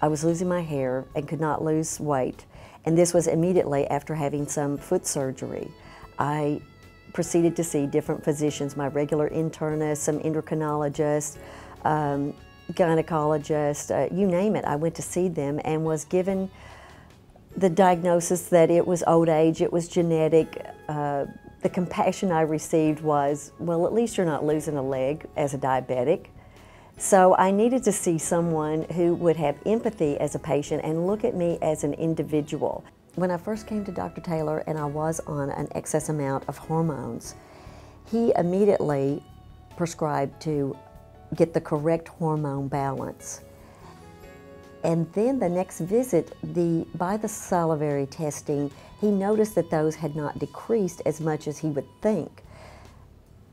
I was losing my hair and could not lose weight, and this was immediately after having some foot surgery. I proceeded to see different physicians, my regular internist, some endocrinologists, gynecologist, you name it. I went to see them and was given the diagnosis that it was old age, it was genetic. The compassion I received was, well, at least you're not losing a leg as a diabetic. So I needed to see someone who would have empathy as a patient and look at me as an individual. When I first came to Dr. Taylor and I was on an excess amount of hormones, he immediately prescribed to get the correct hormone balance. And then the next visit, by the salivary testing, he noticed that those had not decreased as much as he would think.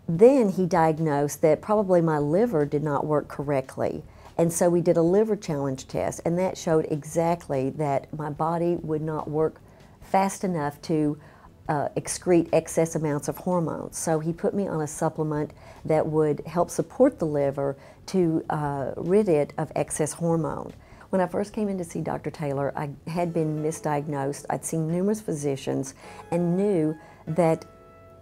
Then he diagnosed that probably my liver did not work correctly. And so we did a liver challenge test, and that showed exactly that my body would not work fast enough to excrete excess amounts of hormones. So he put me on a supplement that would help support the liver to rid it of excess hormone. When I first came in to see Dr. Taylor, I had been misdiagnosed. I'd seen numerous physicians and knew that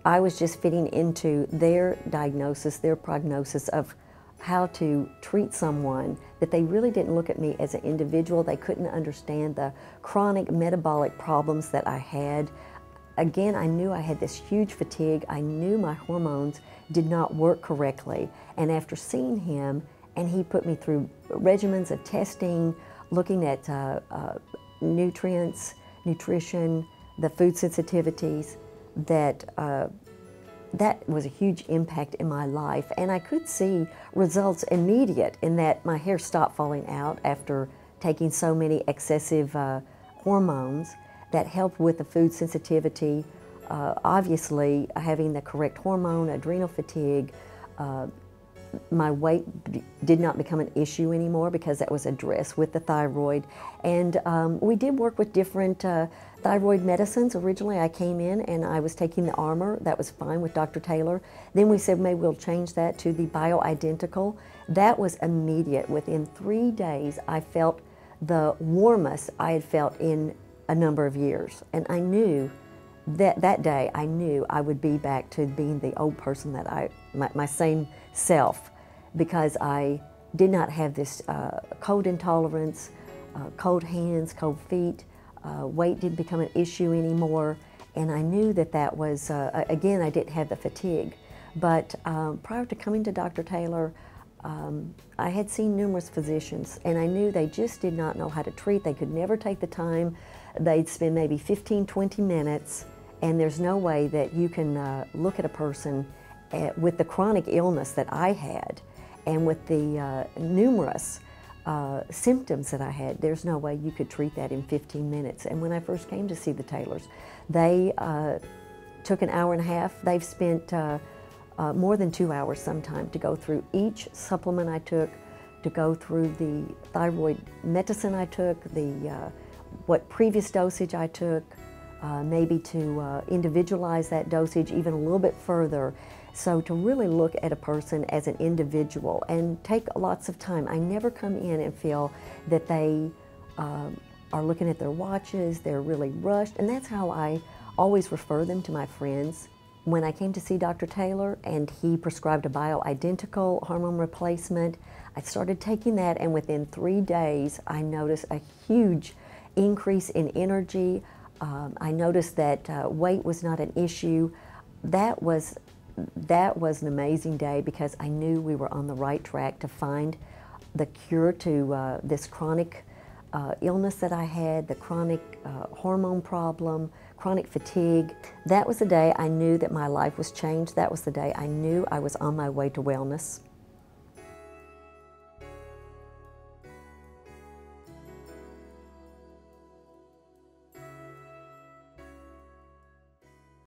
I was just fitting into their diagnosis, their prognosis of how to treat someone, that they really didn't look at me as an individual. They couldn't understand the chronic metabolic problems that I had. Again, I knew I had this huge fatigue. I knew my hormones did not work correctly. And after seeing him, and he put me through regimens of testing, looking at nutrients, nutrition, the food sensitivities, that was a huge impact in my life. And I could see results immediate in that my hair stopped falling out after taking so many excessive hormones that helped with the food sensitivity. Obviously, having the correct hormone, adrenal fatigue, my weight did not become an issue anymore because that was addressed with the thyroid. And we did work with different thyroid medicines. Originally I came in and I was taking the Armor. That was fine with Dr. Taylor. Then we said maybe we'll change that to the bioidentical. That was immediate. Within 3 days I felt the warmest I had felt in a number of years. And I knew that day I knew I would be back to being the old person that my same self, because I did not have this cold intolerance, cold hands, cold feet, weight didn't become an issue anymore, and I knew that was, again, I didn't have the fatigue. But prior to coming to Dr. Taylor, I had seen numerous physicians, and I knew they just did not know how to treat. They could never take the time. They'd spend maybe 15, 20 minutes, and there's no way that you can look at a person with the chronic illness that I had and with the numerous symptoms that I had. There's no way you could treat that in 15 minutes. And when I first came to see the Taylors, they took an hour and a half. They've spent more than 2 hours sometime to go through each supplement I took, to go through the thyroid medicine I took, what previous dosage I took, maybe to individualize that dosage even a little bit further. So to really look at a person as an individual and take lots of time. I never come in and feel that they are looking at their watches, they're really rushed, and that's how I always refer them to my friends. When I came to see Dr. Taylor and he prescribed a bioidentical hormone replacement, I started taking that, and within 3 days I noticed a huge increase in energy. I noticed that weight was not an issue. That was an amazing day because I knew we were on the right track to find the cure to this chronic illness that I had, the chronic hormone problem, chronic fatigue. That was the day I knew that my life was changed. That was the day I knew I was on my way to wellness.